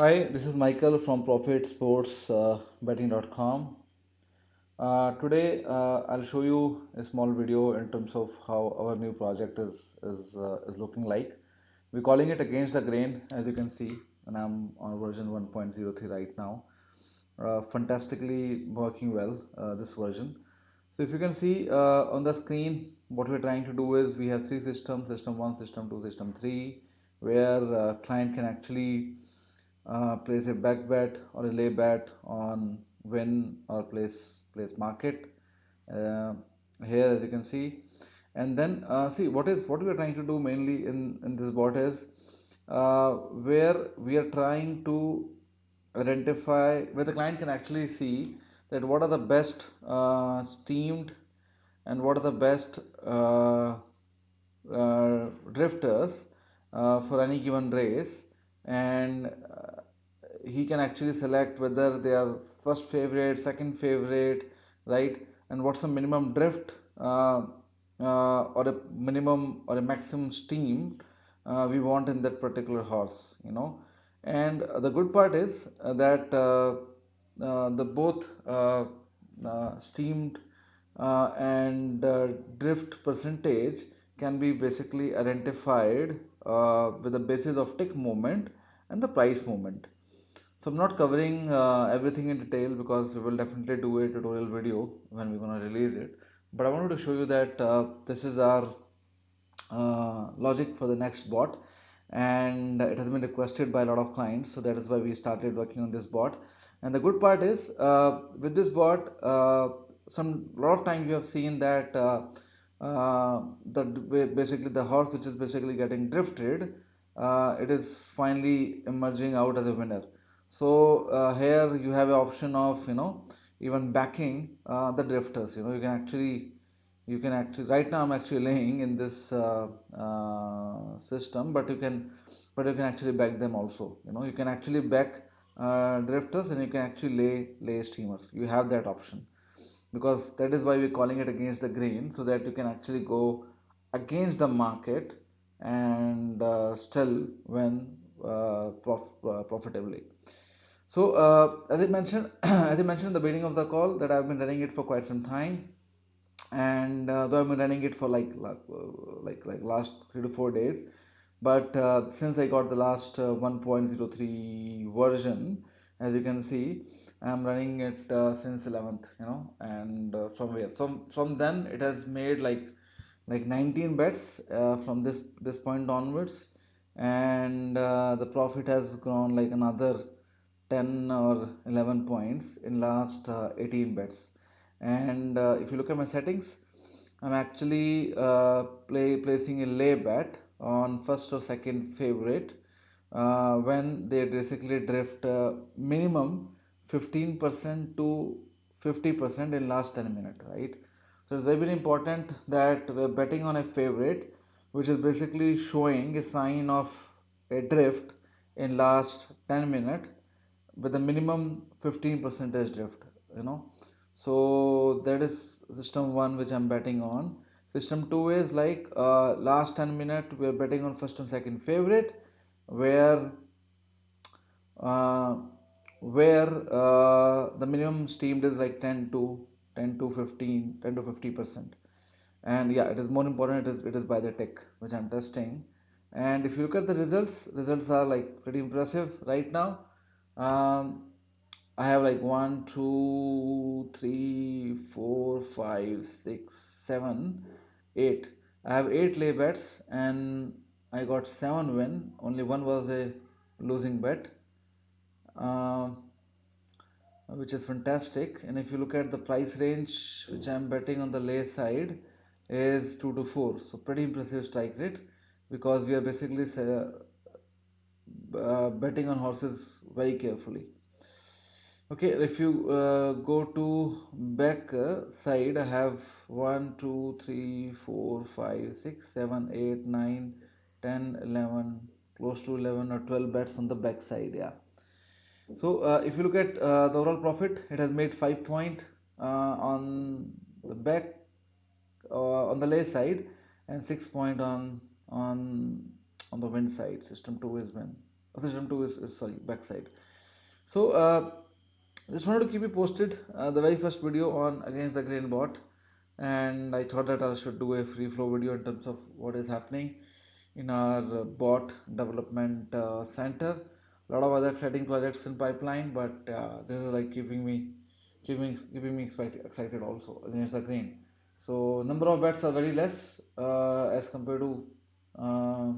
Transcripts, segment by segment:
Hi, this is Michael from ProfitSportsBetting.com. Today, I'll show you a small video in terms of how our new project is looking like. We're calling it Against the Grain, as you can see, and I'm on version 1.03 right now. Fantastically working well, this version. So if you can see on the screen, what we're trying to do is we have three systems: System 1, System 2, System 3, where client can actually place a back bet or a lay bet on win or place market uh, here, as you can see. And then see what we are trying to do mainly in this bot is where we are trying to identify where the client can actually see that what are the best steamed and what are the best drifters for any given race, and he can actually select whether they are first favorite, second favorite, right, and what's the minimum drift or a minimum or a maximum steam we want in that particular horse. And the good part is that the both steamed and drift percentage can be basically identified with the basis of tick movement and the price movement. So I'm not covering everything in detail because we will definitely do a tutorial video when we're going to release it. But I wanted to show you that this is our logic for the next bot, and it has been requested by a lot of clients, so that is why we started working on this bot. And the good part is with this bot, some lot of times you have seen that basically the horse which is basically getting drifted, it is finally emerging out as a winner. So here you have an option of even backing the drifters. You can actually right now I'm actually laying in this system, but you can actually back them also. You can actually back drifters, and you can actually lay streamers. You have that option, because that is why we're calling it Against the Grain, so that you can actually go against the market and still win profitably. So as I mentioned as I mentioned in the beginning of the call, that I've been running it for quite some time, and though I've been running it for like last 3 to 4 days, but since I got the last 1.03 version, as you can see, I'm running it since 11th, and from where from then it has made like 19 bets from this point onwards, and the profit has grown like another 10 or 11 points in last 18 bets. And if you look at my settings, I'm actually placing a lay bet on first or second favorite when they basically drift minimum 15% to 50% in last 10 minutes, right? So it's very important that we're betting on a favorite which is basically showing a sign of a drift in last 10 minutes with a minimum 15 percentage drift. you know so that is system 1 which I'm betting on. System 2 is like last 10 minutes we're betting on first and second favorite, where uh, the minimum steamed is like 10 to 50%. And yeah, it is more important, it is by the tech which I'm testing. And if you look at the results are like pretty impressive right now. um, I have like 1, 2, 3, 4, 5, 6, 7, 8. I have 8 lay bets, and I got 7 win. Only one was a losing bet, uh, which is fantastic. And if you look at the price range, which I'm betting on the lay side, is 2 to 4. So pretty impressive strike rate, because we are basically betting on horses very carefully. Okay, if you go to back side, I have 1, 2, 3, 4, 5, 6, 7, 8, 9, 10, 11, close to 11 or 12 bets on the back side. Yeah. So if you look at the overall profit, it has made 5 point on the back on the lay side, and 6 point on on the win side. System 2 is win. system 2 is sorry, backside. So just wanted to keep you posted. The very first video on against the grain bot, and I thought that I should do a free flow video in terms of what is happening in our bot development center. A lot of other exciting projects in pipeline, but this is like keeping me excited also against the grain. So number of bets are very less as compared to uh,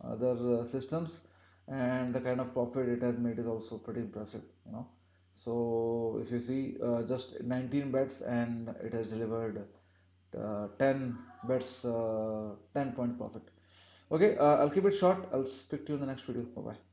other systems, and the kind of profit it has made is also pretty impressive, you know. So if you see, just 19 bets and it has delivered 10 bets, 10 point profit. Okay, I'll keep it short. I'll speak to you in the next video. Bye bye.